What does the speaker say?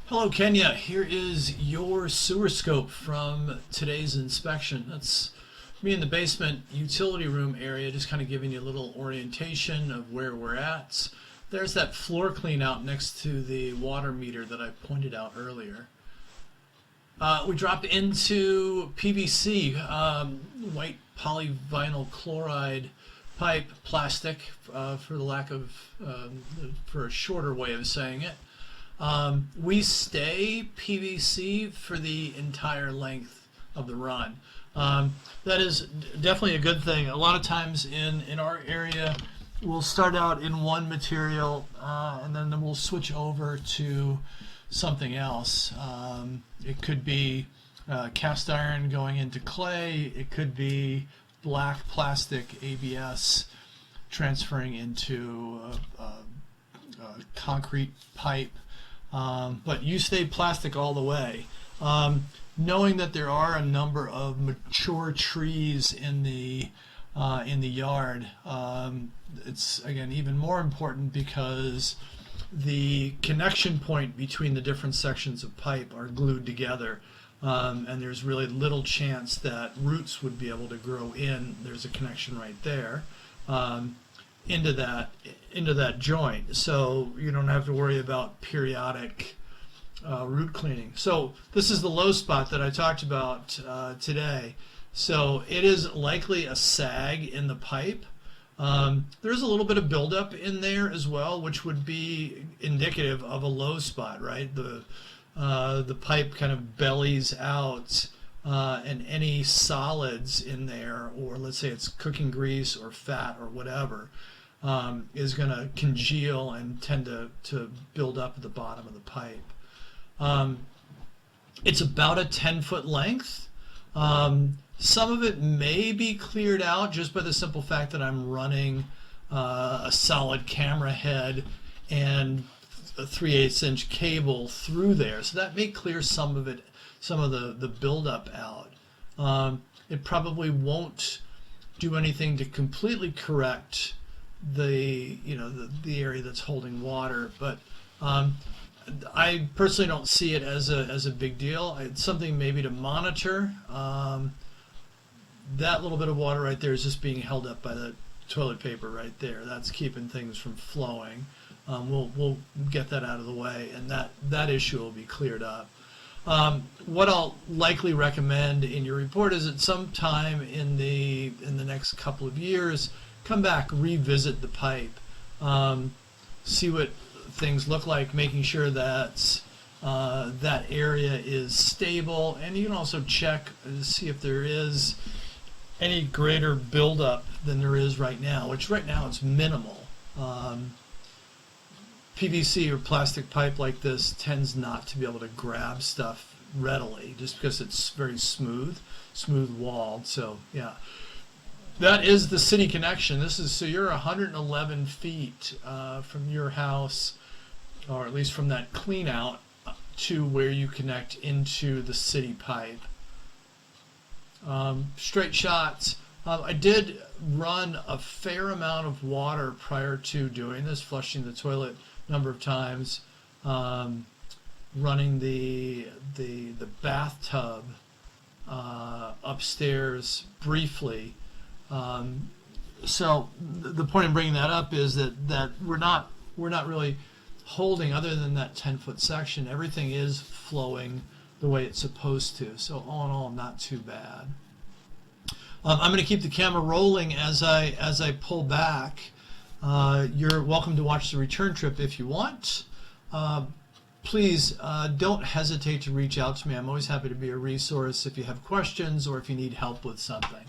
Hello Kenya, here is your sewer scope from today's inspection. That's me in the basement utility room area, just kind of giving you a little orientation of where we're at. There's that floor clean out next to the water meter that I pointed out earlier. We dropped into PVC, white polyvinyl chloride pipe, plastic, for the lack of, for a shorter way of saying it. We stay PVC for the entire length of the run. That is definitely a good thing. A lot of times in our area, we'll start out in one material and then we'll switch over to something else. It could be cast iron going into clay. It could be black plastic ABS transferring into concrete pipe. But you stay plastic all the way. Knowing that there are a number of mature trees in the yard, it's again even more important because the connection point between the different sections of pipe are glued together, and there's really little chance that roots would be able to grow in. There's a connection right there. Into that joint, so you don't have to worry about periodic root cleaning. So this is the low spot that I talked about today. So it is likely a sag in the pipe. There's a little bit of buildup in there as well, which would be indicative of a low spot, right? The pipe kind of bellies out, and any solids in there, or let's say it's cooking grease or fat or whatever, is going to congeal and tend to build up at the bottom of the pipe. It's about a 10-foot length. Some of it may be cleared out just by the simple fact that I'm running a solid camera head and a 3/8" cable through there, so that may clear some of it, some of the buildup out. It probably won't do anything to completely correct the area that's holding water, but I personally don't see it as a big deal. It's something maybe to monitor. That little bit of water right there is just being held up by the toilet paper right there. That's keeping things from flowing. We'll get that out of the way, and that issue will be cleared up. What I'll likely recommend in your report is that sometime in the next couple of years, come back, revisit the pipe, see what things look like, making sure that that area is stable, and you can also check to see if there is any greater buildup than there is right now, which right now is minimal. PVC or plastic pipe like this tends not to be able to grab stuff readily just because it's very smooth walled. So yeah, that is the city connection. So you're 111 feet from your house, or at least from that clean out, to where you connect into the city pipe. Straight shots. I did run a fair amount of water prior to doing this, flushing the toilet a number of times, running the bathtub upstairs briefly. So the point in bringing that up is that we're not really holding, other than that 10-foot section. Everything is flowing the way it's supposed to. So all in all, not too bad. I'm going to keep the camera rolling as I pull back. You're welcome to watch the return trip if you want. Please don't hesitate to reach out to me. I'm always happy to be a resource if you have questions or if you need help with something.